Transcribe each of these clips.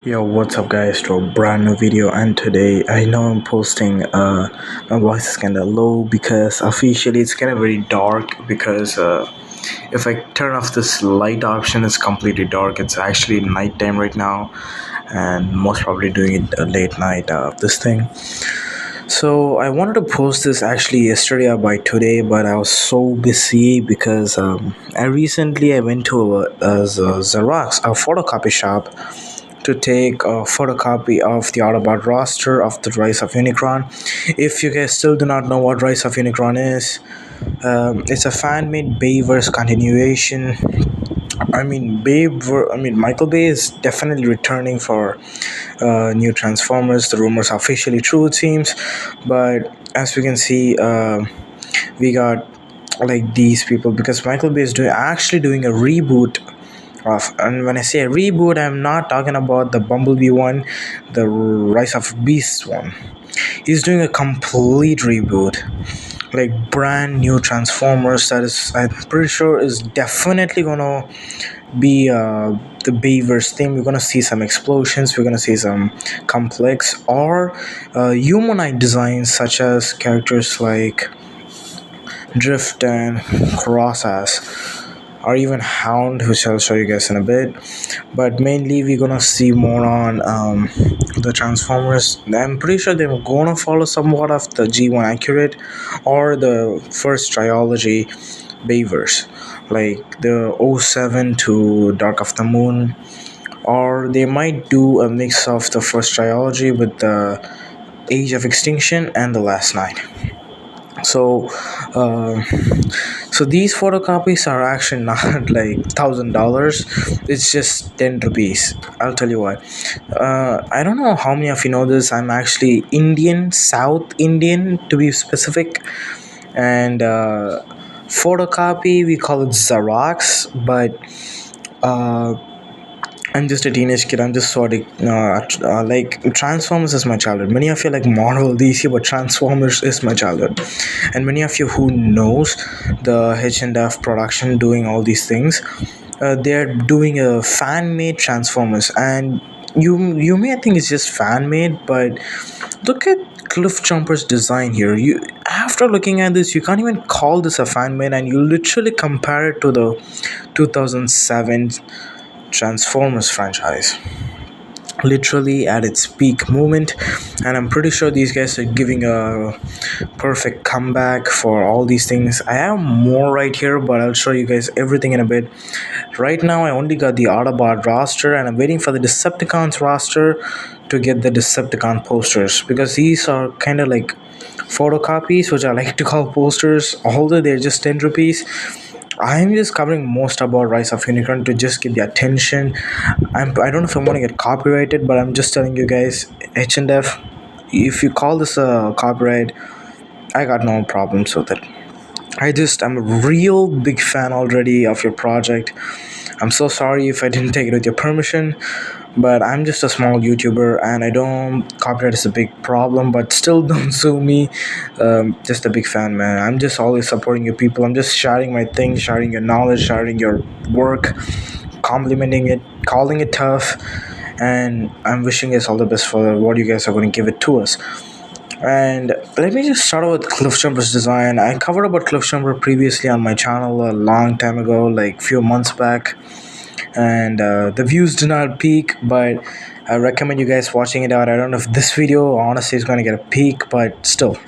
Yo, what's up, guys? To a brand new video, and today I know I'm posting. My voice is kind of low because officially it's kind of very dark. Because if I turn off this light option, it's completely dark. It's actually nighttime right now, and most probably doing it late night. This thing. So I wanted to post this actually yesterday or by today, but I was so busy because I went to a Xerox, a photocopy shop, to take a photocopy of the Autobot roster of the Rise of Unicron. If you guys still do not know what Rise of Unicron is, it's a fan-made Bayverse continuation. Michael Bay is definitely returning for new Transformers. The rumors are officially true, it seems. But as we can see, we got like these people because Michael Bay is doing a reboot of, and when I say a reboot, I'm not talking about the Bumblebee one, the Rise of Beasts one. He's doing a complete reboot, like brand new Transformers. That is, I'm pretty sure, is definitely gonna be the Bayverse theme. We're gonna see some explosions. We're gonna see some complex or humanoid designs, such as characters like Drift and Crossas, or even Hound, which I'll show you guys in a bit. But mainly, we're gonna see more on the Transformers. I'm pretty sure they're gonna follow somewhat of the G1 Accurate or the first trilogy Bayverse, like the '07 to Dark of the Moon, or they might do a mix of the first trilogy with the Age of Extinction and the Last Night. So, uh, so these photocopies are actually not like $1,000. It's just 10 rupees. I'll tell you what. I don't know how many of you know this. I'm actually Indian, South Indian to be specific, and photocopy we call it Xerox, but uh, I'm just a teenage kid. I'm just sort of like Transformers is my childhood. Many of you like Marvel, DC, but Transformers is my childhood. And many of you who knows the H&F production doing all these things, they're doing a fan made Transformers, and you may think it's just fan made, but look at Cliff Jumper's design here. You After looking at this, you can't even call this a fan made, and you literally compare it to the 2007 Transformers franchise, literally at its peak moment. And I'm pretty sure these guys are giving a perfect comeback for all these things. I have more right here, but I'll show you guys everything in a bit. Right now I only got the Autobot roster, and I'm waiting for the Decepticons roster to get the Decepticon posters, because these are kind of like photocopies, which I like to call posters, although they're just 10 rupees. I'm just covering most about Rise of Unicron to just get the attention. I don't know if I'm gonna get copyrighted, but I'm just telling you guys, H&F, if you call this a copyright, I got no problems with it. I'm a real big fan already of your project. I'm so sorry if I didn't take it with your permission, but I'm just a small YouTuber, and I don't, copyright is a big problem, but still don't sue me. Just a big fan, man. I'm just always supporting you people. I'm just sharing my thing, sharing your knowledge, sharing your work, complimenting it, calling it tough, and I'm wishing you guys all the best for what you guys are going to give it to us. And let me just start out with Cliffjumper's design. I covered about Cliffjumper previously on my channel a long time ago, like few months back, and the views did not peak, but I recommend you guys watching it out. I don't know if this video honestly is going to get a peak, but still.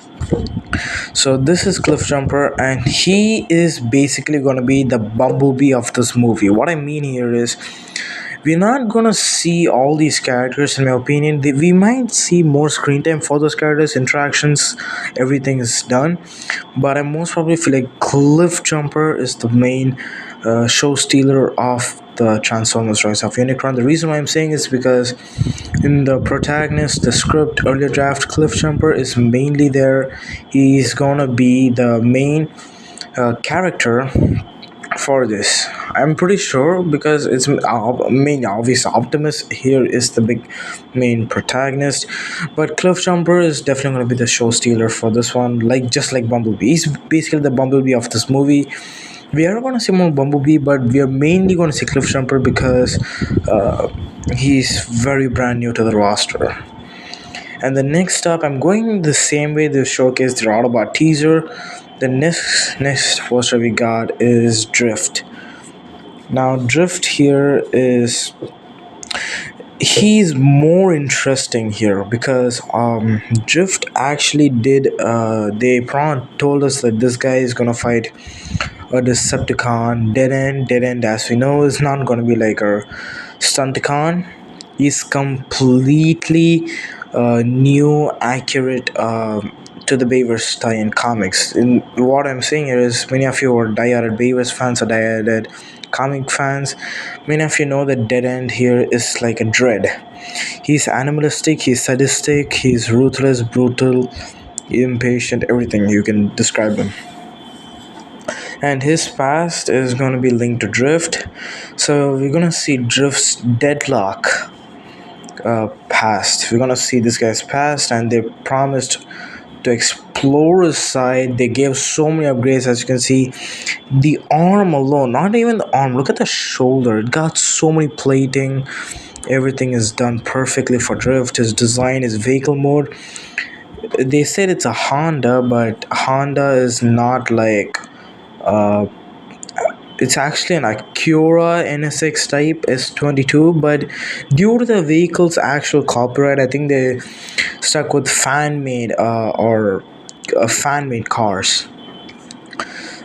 So this is Cliffjumper, and he is basically going to be the Bumblebee of this movie. What I mean here is, we're not gonna see all these characters, in my opinion. We might see more screen time for those characters, interactions, everything is done, but I most probably feel like Cliff Jumper is the main show stealer of the Transformers Rise of Unicron. The reason why I'm saying is because in the protagonist, the script, earlier draft, Cliff Jumper is mainly there. He's gonna be the main character for this. I'm pretty sure, because it's main obvious. Optimus here is the big main protagonist, but Cliff Jumper is definitely going to be the show stealer for this one. Like, just like Bumblebee, he's basically the Bumblebee of this movie. We are going to see more Bumblebee, but we are mainly going to see Cliffjumper because uh, he's very brand new to the roster. And the next up, I'm going the same way they showcased the Autobot teaser. The next poster we got is Drift. Now, Drift here is he's more interesting here because Drift actually did told us that this guy is gonna fight a Decepticon. Dead end as we know is not gonna be like a Stunticon. He's completely new, accurate to the Bayverse tie-in comics. In what I'm saying here is, many of you are diehard Bayverse fans or diehard comic fans. Many of you know that Dead End here is like a dread. He's animalistic, he's sadistic, he's ruthless, brutal, impatient, everything you can describe him. And his past is going to be linked to Drift. So we're going to see Drift's deadlock past. We're gonna see this guy's past, and they promised to explore his side. They gave so many upgrades, as you can see. The arm alone, not even the arm, look at the shoulder. It got so many plating. Everything is done perfectly for Drift. His design, his vehicle mode. They said it's a Honda, but Honda is not like uh, it's actually an Acura NSX type S22, but due to the vehicle's actual copyright, I think they stuck with fan made or fan made cars.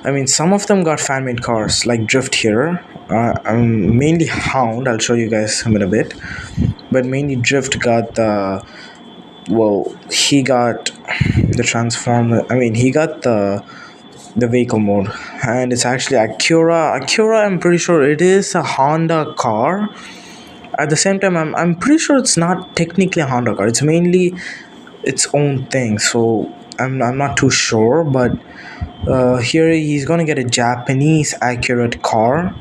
I mean, some of them got fan made cars, like Drift here. Mainly Hound, I'll show you guys him in a bit. But mainly Drift got the. Well, he got the transformer. I mean, he got the vehicle mode, and it's actually Acura. I'm pretty sure it is a Honda car. At the same time, I'm pretty sure it's not technically a Honda car. It's mainly its own thing. So I'm not too sure, but here he's gonna get a Japanese accurate car,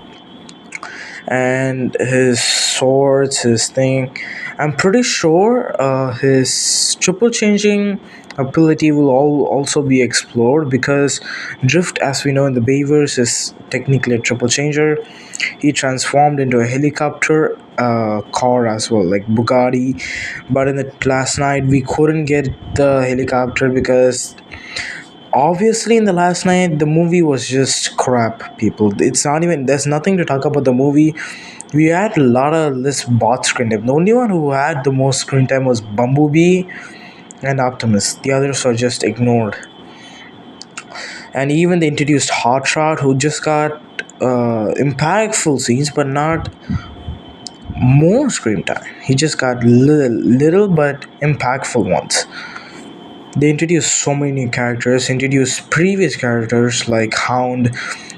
and his swords, his thing. I'm pretty sure his triple changing ability will also be explored because Drift, as we know in the Bayverse, is technically a triple changer. He transformed into a helicopter car as well, like Bugatti. But in the last night, we couldn't get the helicopter because obviously in the last night the movie was just crap, people. It's not even, there's nothing to talk about the movie. We had a lot of this bot screen time. The only one who had the most screen time was Bumblebee and Optimus. The others were just ignored. And even they introduced Hot Rod, who just got impactful scenes but not more screen time. He just got little but impactful ones. They introduced so many new characters, introduced previous characters like Hound,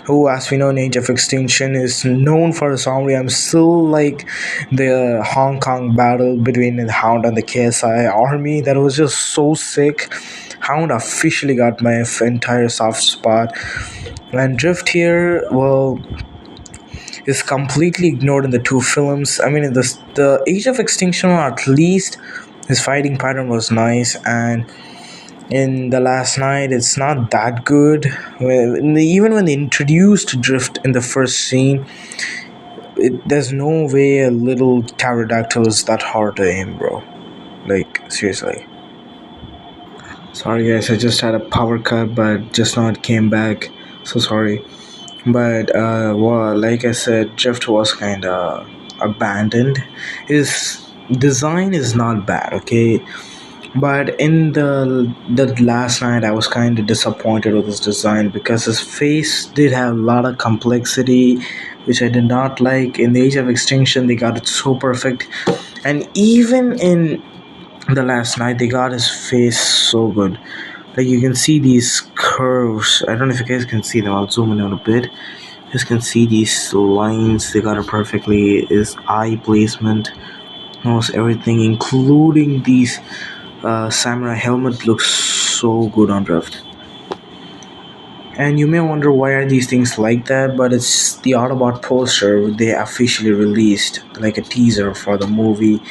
who, as we know in Age of Extinction, is known for his armory. I'm still like the Hong Kong battle between the Hound and the KSI army. That was just so sick. Hound officially got my entire soft spot. And Drift here, well, is completely ignored in the two films. I mean, in the Age of Extinction, at least his fighting pattern was nice, and in the last night it's not that good. Even when they introduced Drift in the first scene, there's no way a little pterodactyl is that hard to aim, bro. Like, seriously. Sorry guys, I just had a power cut, but just now it came back, so sorry. But well, like I said, Drift was kind of abandoned. His design is not bad, okay, but in the last night I was kind of disappointed with his design because his face did have a lot of complexity, which I did not like. In the Age of Extinction they got it so perfect, and even in the last night they got his face so good. Like, you can see these curves. I don't know if you guys can see them. I'll zoom in a bit. You guys can see these lines. They got it perfectly. His eye placement, almost everything, including these samurai helmet, looks so good on Drift. And you may wonder why are these things like that, but it's the Autobot poster they officially released, like a teaser for the movie,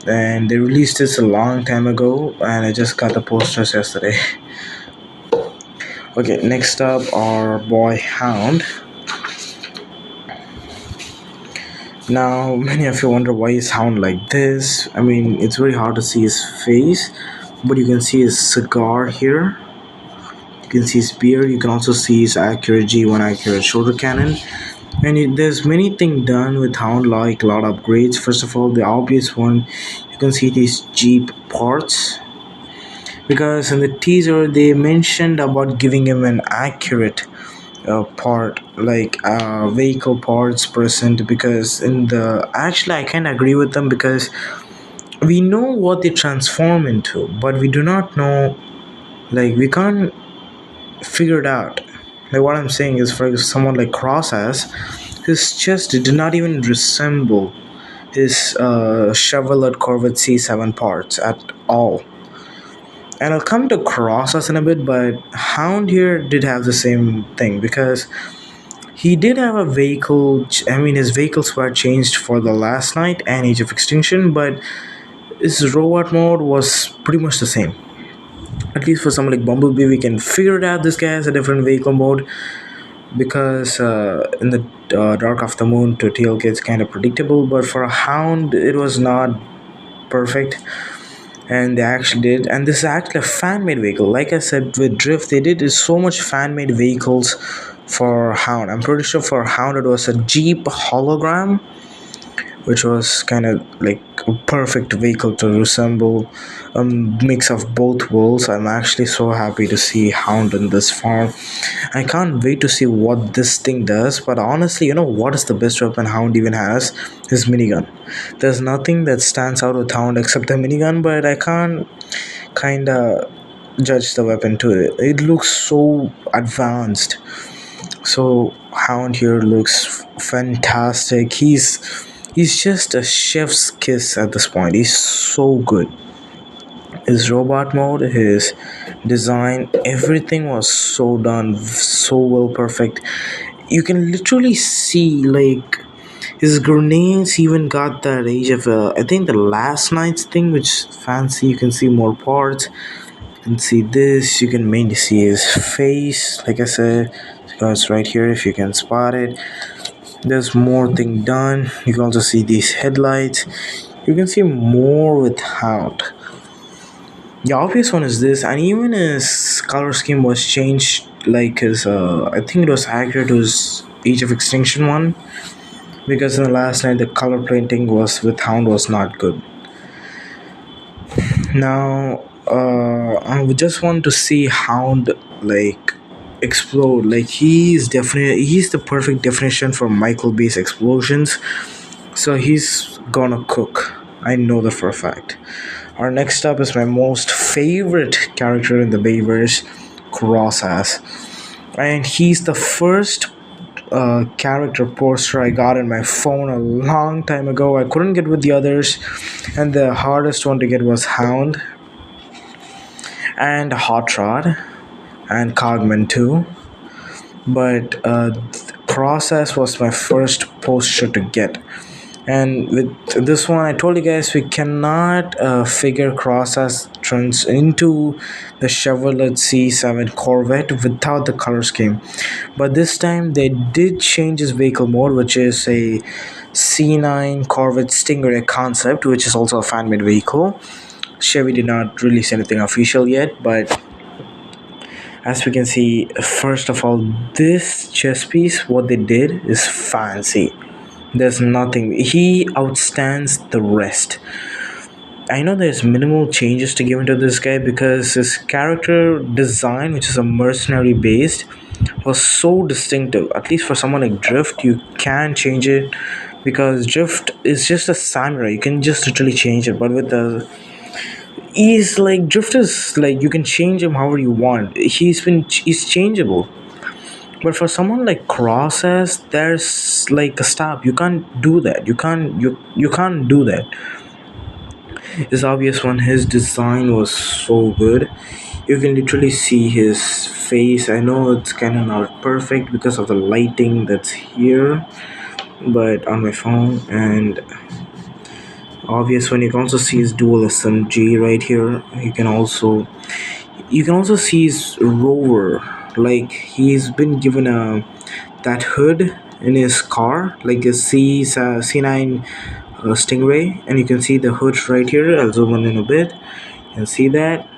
and they released this a long time ago, and I just got the posters yesterday. Okay, next up, our boy Hound. Now, many of you wonder why he sound like this. I mean, it's very hard to see his face, but you can see his cigar here. You can see his beard. You can also see his accurate G1 accurate shoulder cannon. And there's many things done with Hound, like a lot of upgrades. First of all, the obvious one, you can see these Jeep parts, because in the teaser they mentioned about giving him an accurate part, like vehicle parts present. Because in the actually I can agree with them, because we know what they transform into, but we do not know, like we can't figure it out. Like what I'm saying is, for someone like Crossass, his chest did not even resemble his Chevrolet Corvette C7 parts at all. And I'll come to Crossass in a bit, but Hound here did have the same thing, because he did have a vehicle. I mean, his vehicles were changed for the Last Night and Age of Extinction, but his robot mode was pretty much the same. At least for someone like Bumblebee, we can figure it out. This guy has a different vehicle mode, because in the Dark of the Moon to TLK it's kind of predictable, but for a Hound it was not perfect. And they actually did, and this is actually a fan-made vehicle. Like I said, with Drift they did so much fan-made vehicles for Hound. I'm pretty sure for Hound it was a Jeep hologram, which was kind of like a perfect vehicle to resemble a mix of both worlds. I'm actually so happy to see Hound in this form. I can't wait to see what this thing does. But honestly, you know what is the best weapon Hound even has? His minigun. There's nothing that stands out with Hound except the minigun, but I can't kind of judge the weapon to it. It looks so advanced. So Hound here looks fantastic. He's just a chef's kiss at this point. He's so good. His robot mode, his design, everything was so done so well, perfect. You can literally see like his grenades even got that age of I think the Last Night's thing, which is fancy. You can see more parts. You can see this. You can mainly see his face. Like I said, it's right here if you can spot it. There's more thing done. You can also see these headlights. You can see more with Hound. The obvious one is this, and even his color scheme was changed. Like his, I think it was accurate to his Age of Extinction one, because in the Last Night the color painting was with Hound was not good. Now, I would just want to see Hound like explode. Like he's the perfect definition for Michael Bay's explosions. So he's gonna cook. I know that for a fact. Our next up is my most favorite character in the Bayverse, Crossass. And he's the first character poster I got in my phone a long time ago. I couldn't get with the others, and the hardest one to get was Hound and Hot Rod and Cogman too. But Crossass was my first poster to get. And with this one, I told you guys we cannot figure Crossass turns into the Chevrolet C7 Corvette without the color scheme. But this time they did change his vehicle mode, which is a C9 Corvette Stingray concept, which is also a fan-made vehicle. Chevy did not release anything official yet, but as we can see, first of all, this chess piece, what they did is fancy. There's nothing. He outstands the rest. I know there's minimal changes to give into this guy, because his character design, which is a mercenary based, was so distinctive. At least for someone like Drift, you can change it, because Drift is just a samurai. You can just literally change it. But with the he's like Drift is like you can change him however you want. He's changeable. But for someone like Crosses, there's like a stop. You can't do that. You can't do that. His obvious one, his design was so good. You can literally see his face. I know it's kind of not perfect because of the lighting that's here, but on my phone, and obvious one, you can also see his dual SMG right here. You can also see his rover. Like he's been given a that hood in his car, like a C9 Stingray, and you can see the hood right here. I'll zoom in a bit and see that.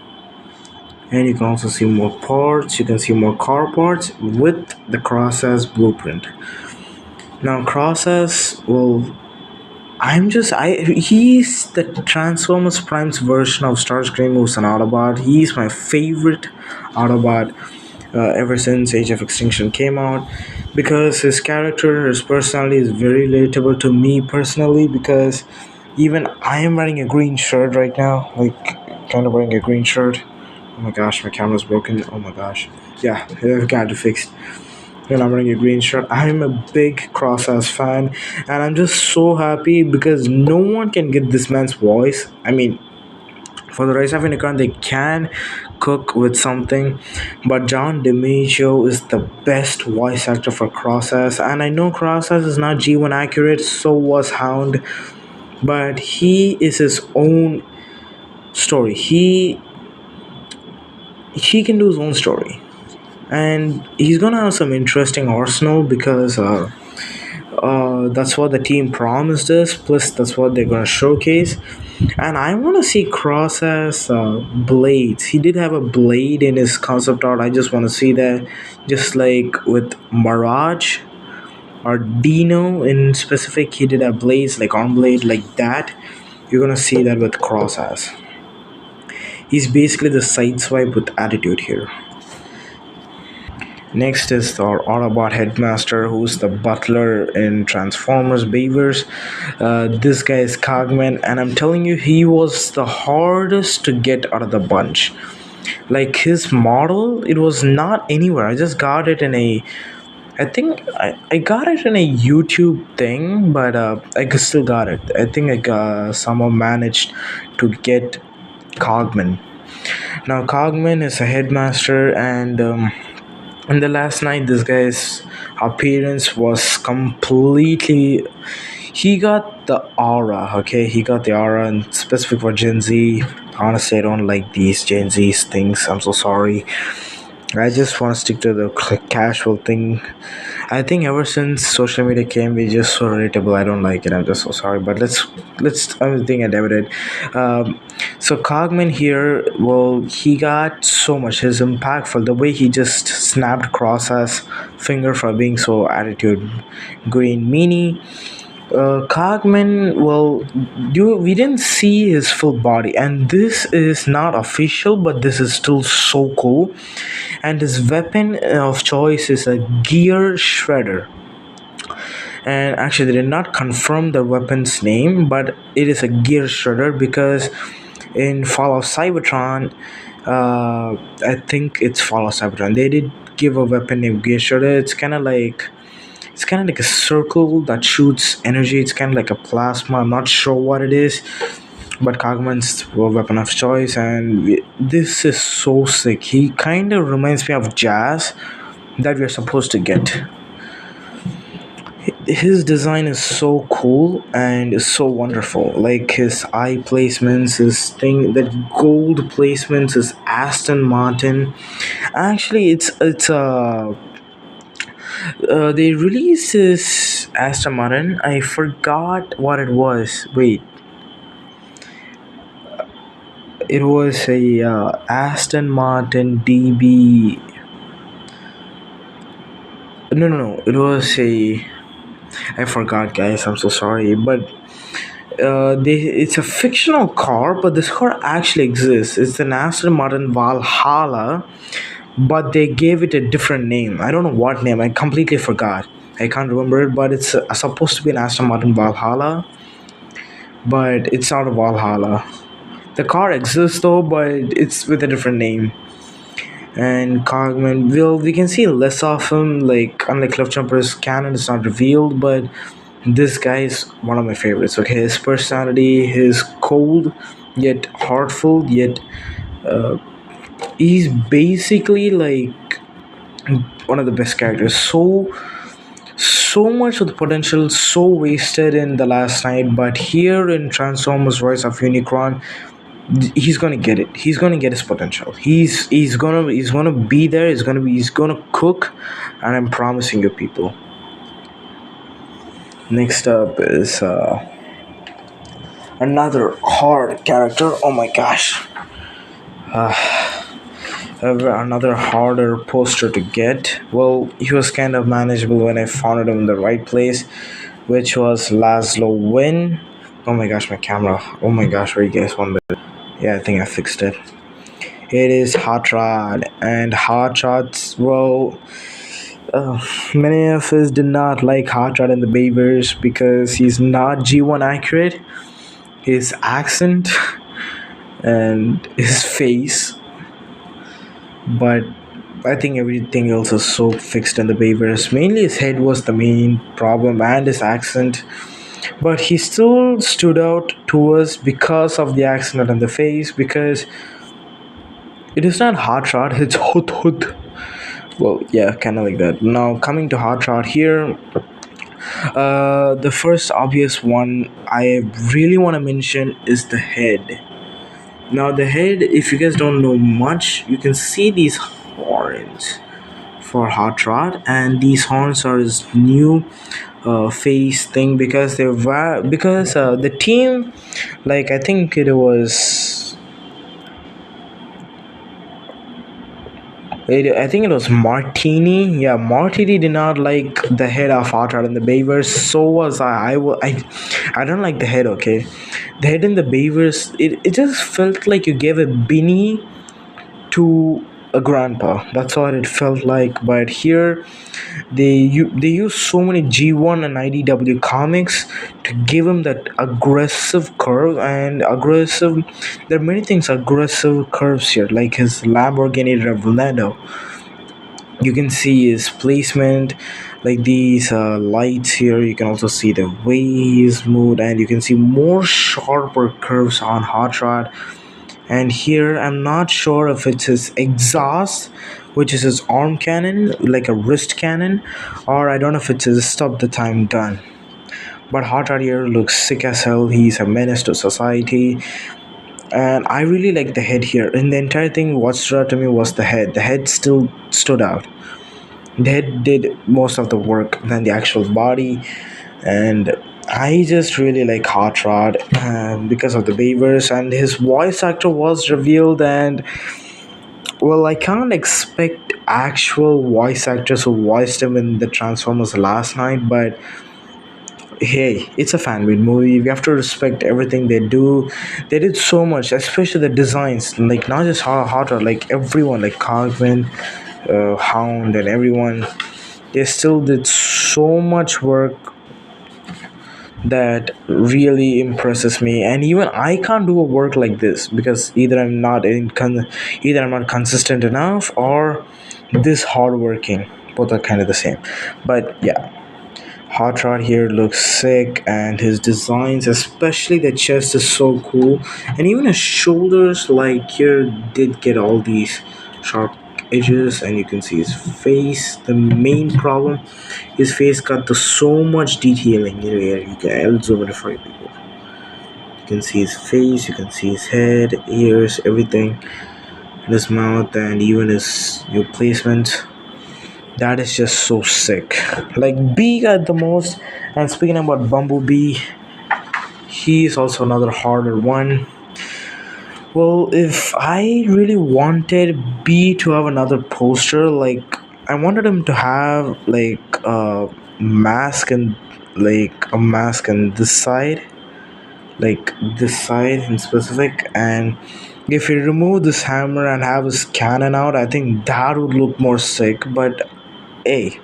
And you can also see more parts. You can see more car parts with the Crosshair's blueprint. Now, Crosshair's, well, he's the Transformers Prime's version of Starscream, who's an Autobot. He's my favorite Autobot ever since Age of Extinction came out, because his character, his personality is very relatable to me personally. Because even I am wearing a green shirt right now, like kind of wearing a green shirt. Oh my gosh, my camera's broken. Oh my gosh. Yeah, I've got it fixed. And I'm wearing a green shirt. I'm a big Crossass fan, and I'm just so happy because no one can get this man's voice. I mean, for the Rise of Unicron, they can cook with something, but John DiMaggio is the best voice actor for Crossass. And I know Crossass is not G1 accurate, so was Hound, but he is his own story. He can do his own story, and he's gonna have some interesting arsenal because that's what the team promised us. Plus, that's what they're gonna showcase. And I want to see Cross as blades. He did have a blade in his concept art. I just want to see that, just like with Mirage or Dino in specific. He did have blades like arm blade like that. You're gonna see that with Cross as. He's basically the sideswipe with attitude here. Next is our Autobot headmaster, who's the butler in Transformers Beavers. This guy is Cogman, and I'm telling you, he was the hardest to get out of the bunch. Like his model, it was not anywhere. I just got it in a. I think I got it in a YouTube thing, but I still got it. I think somehow managed to get Cogman. Now, Cogman is a headmaster, and in the last night, this guy's appearance was completely. He got the aura, okay? He got the aura, and specific for Gen Z. Honestly, I don't like these Gen Z's things. I'm so sorry. I just want to stick to the casual thing. I think ever since social media came, we just so relatable. I don't like it. I'm just so sorry. But let's. I think I did it. So Cogman here, well, he got so much. His impactful. The way he just snapped Cross's finger for being so attitude green meanie. Cogman, well, we didn't see his full body, and this is not official, but this is still so cool. And his weapon of choice is a gear shredder. And actually, they did not confirm the weapon's name, but it is a gear shredder because in Fall of Cybertron, I think it's Fall of Cybertron, they did give a weapon named gear shredder. It's kind of like a circle that shoots energy. It's kind of like a plasma. I'm not sure what it is, but Cogman's weapon of choice, and this is so sick. He kind of reminds me of Jazz that we're supposed to get. His design is so cool and is so wonderful. Like his eye placements, his thing, that gold placements, his Aston Martin. Actually, they released this Aston Martin. I forgot what it was. Wait, it was a Aston Martin DB. No. It was a. I forgot, guys. I'm so sorry, but it's a fictional car, but this car actually exists. It's an Aston Martin Valhalla, but they gave it a different name. I don't know what name. I completely forgot. I can't remember it, but it's supposed to be an Aston Martin Valhalla, but it's not a Valhalla. The car exists though, but it's with a different name. And Cogman, well, we can see less of him. Like unlike Cliff Jumper's canon is not revealed, but this guy is one of my favorites. Okay, his personality, his cold yet heartful, yet he's basically like one of the best characters. So much of the potential so wasted in the last night, but here in Transformers Rise of Unicron, he's gonna get it. He's gonna get his potential. He's gonna be there. He's gonna cook, and I'm promising you, people. Next up is another hard character. Oh my gosh. Another harder poster to get. Well, he was kind of manageable when I found him in the right place, which was Laszlo Win. Oh my gosh, my camera. Oh my gosh, where you guys wanted it? Yeah, I think I fixed it. It is Hot Rod, and Hot Rod's, well, uh, many of us did not like Hot Rod and the Beavers because he's not G1 accurate. His accent and his face, but I think everything else is so fixed in the Beavers. Mainly his head was the main problem and his accent, but he still stood out to us because of the accent and the face. Because it is not Hot Rod, it's Hot Hot. Well, yeah, kind of like that. Now coming to Hot Rod here, the first obvious one I really want to mention is the head. Now the head, if you guys don't know much, you can see these horns for Hot Rod, and these horns are his new face thing because the team, like I think it was I think it was Martini. Yeah, Martini did not like the head of Hot Rod and the Beavers. So was I. I don't like the head. Okay, the head in the Beavers. It just felt like you gave a beanie to a grandpa. That's what it felt like. But here, they use so many G1 and IDW comics to give him that aggressive curve and aggressive. There are many things aggressive curves here, like his Lamborghini Revelado. You can see his placement, like these lights here. You can also see the way he's moved, and you can see more sharper curves on Hot Rod. And here I'm not sure if it's his exhaust, which is his arm cannon, like a wrist cannon, or I don't know if it's his stop the time gun. But Hot Rod here looks sick as hell. He's a menace to society, and I really like the head here. In the entire thing, what stood out to me was the head. The head still stood out. The head did most of the work than the actual body, and I just really like Hot Rod because of the Beavers, and his voice actor was revealed. And well, I can't expect actual voice actors who voiced him in the Transformers last night, but hey, it's a fan made movie. We have to respect everything they do. They did so much, especially the designs, like not just Hot Rod, like everyone, like Cogman, Hound, and everyone. They still did so much work that really impresses me, and even I can't do a work like this because either I'm not consistent enough, or this hardworking. Both are kind of the same. But yeah, Hot Rod here looks sick, and his designs, especially the chest, is so cool, and even his shoulders, like here, did get all these sharp edges, and you can see his face. The main problem, his face got the so much detailing. Here, I'll zoom in for you people. You can see his face, you can see his head, ears, everything, and his mouth, and even his new placement. That is just so sick. Like B at the most. And speaking about Bumblebee, he is also another harder one. Well, if I really wanted B to have another poster, like I wanted him to have like a mask and this side, like this side in specific, and if you remove this hammer and have his cannon out, I think that would look more sick. But hey,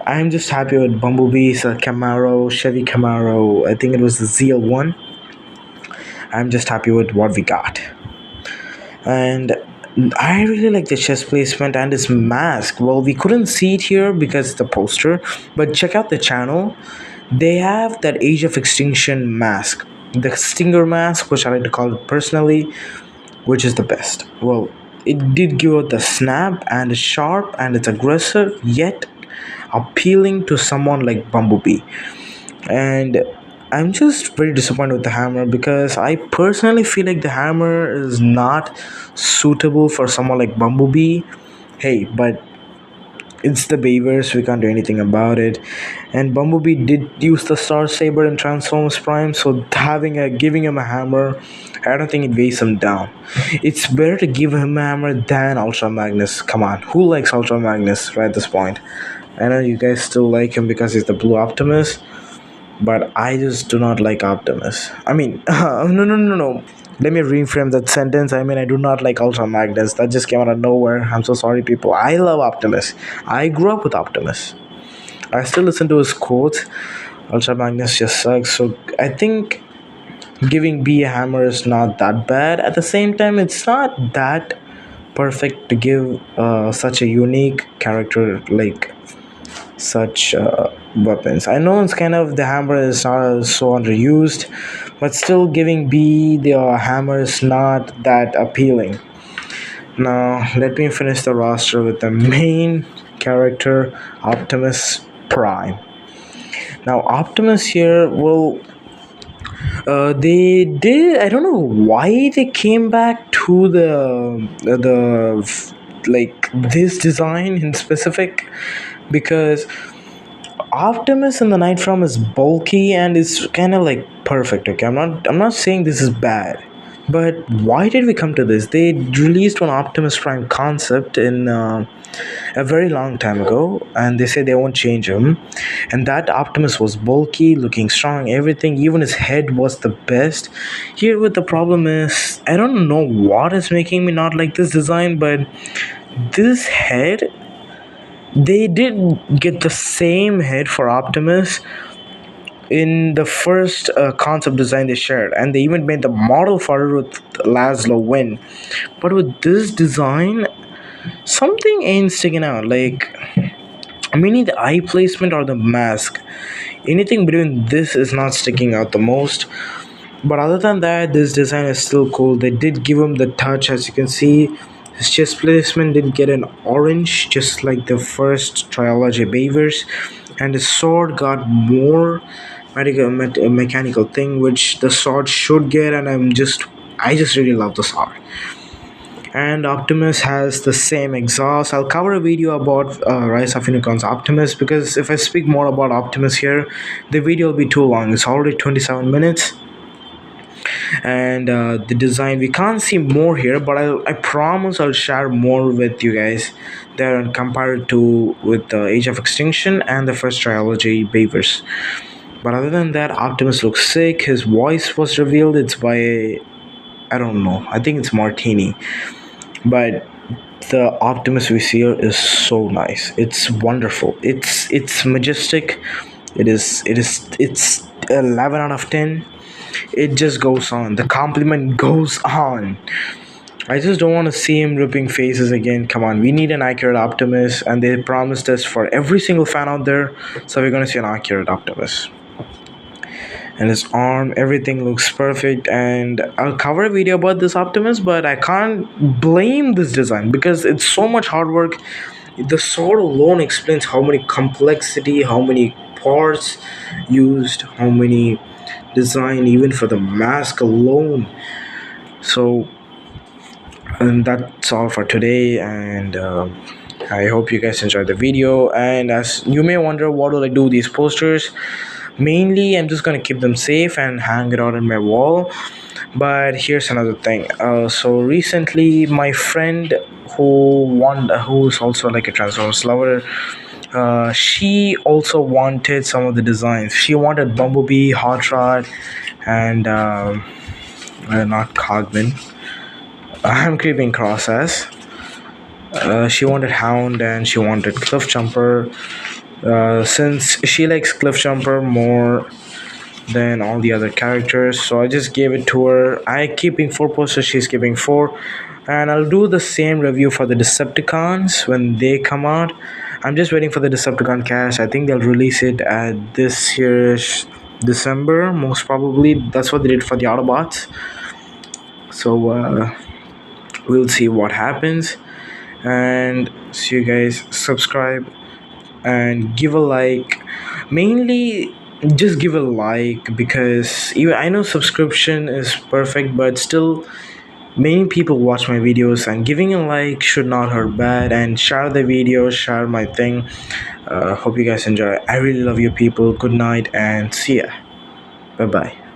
I'm just happy with Bumblebee's Camaro, Chevy Camaro. I think it was the ZL1. I'm just happy with what we got. And I really like the chest placement and his mask. Well, we couldn't see it here because it's the poster, but check out the channel. They have that Age of Extinction mask, the Stinger mask, which I like to call it personally, which is the best. Well, it did give out the snap, and it's sharp and it's aggressive, yet appealing to someone like Bumblebee. And I'm just very disappointed with the hammer because I personally feel like the hammer is not suitable for someone like Bumblebee. Hey, but it's the Beavers. We can't do anything about it. And Bumblebee did use the Star Saber in Transformers Prime, so giving him a hammer, I don't think it weighs him down. It's better to give him a hammer than Ultra Magnus. Come on, who likes Ultra Magnus right at this point? I know you guys still like him because he's the Blue Optimus, but I just do not like Optimus. I mean, no, no, no, no. Let me reframe that sentence. I mean, I do not like Ultra Magnus. That just came out of nowhere. I'm so sorry, people. I love Optimus. I grew up with Optimus. I still listen to his quotes. Ultra Magnus just sucks. So I think giving B a hammer is not that bad. At the same time, it's not that perfect to give such a unique character like such weapons. I know it's kind of the hammer is not so underused, but still giving B the hammer is not that appealing. Now let me finish the roster with the main character Optimus Prime. Now Optimus here will they did I don't know why they came back to the like this design in specific, because Optimus in the Night Form is bulky and is kind of like perfect. Okay, I'm not saying this is bad, but why did we come to this? They released one Optimus Prime concept in a very long time ago, and they said they won't change him. And that Optimus was bulky, looking strong, everything. Even his head was the best. Here, with the problem is, I don't know what is making me not like this design, but this head, they did get the same head for Optimus in the first concept design they shared, and they even made the model for it with Laszlo Win. But with this design, something ain't sticking out. Like, meaning the eye placement or the mask, anything between this is not sticking out the most. But other than that, this design is still cool. They did give him the touch, as you can see. His chest placement did get an orange, just like the first trilogy Beavers, and his sword got more mechanical thing, which the sword should get. And I just really love the sword. And Optimus has the same exhaust. I'll cover a video about Rise of Unicron's Optimus, because if I speak more about Optimus here, the video will be too long. It's already 27 minutes. And the design, we can't see more here, but I promise I'll share more with you guys there and compare it to with the Age of Extinction and the first trilogy Beavers. But other than that, Optimus looks sick. His voice was revealed. It's by, I don't know, I think it's Martini. But the Optimus we see here is so nice. It's wonderful. It's majestic. It's 11 out of 10. It just goes on. The compliment goes on. I just don't want to see him ripping faces again. Come on, we need an accurate Optimus, and they promised us for every single fan out there. So we're gonna see an accurate Optimus. And his arm, everything looks perfect. And I'll cover a video about this Optimus, but I can't blame this design because it's so much hard work. The sword alone explains how many complexity, how many parts used, how many design, even for the mask alone. So, and that's all for today. And I hope you guys enjoyed the video. And as you may wonder, what will I do with these posters? Mainly, I'm just gonna keep them safe and hang it out on my wall. But here's another thing. So recently, my friend who's also like a Transformers lover, she also wanted some of the designs. She wanted Bumblebee, Hot Rod, and not Cogman. I'm creeping Crosses. She wanted Hound and she wanted Cliff Jumper. Since she likes Cliff Jumper more than all the other characters, so I just gave it to her. I keeping 4 posters, she's keeping 4, and I'll do the same review for the Decepticons when they come out. I'm just waiting for the Decepticon cast. I think they'll release it at this year's December, most probably. That's what they did for the Autobots. So we'll see what happens. And see you guys. Subscribe and give a like. Mainly just give a like, because even I know subscription is perfect, but still many people watch my videos, and giving a like should not hurt bad. And share the video, share my thing. Hope you guys enjoy. I really love you people. Good night and see ya. Bye bye.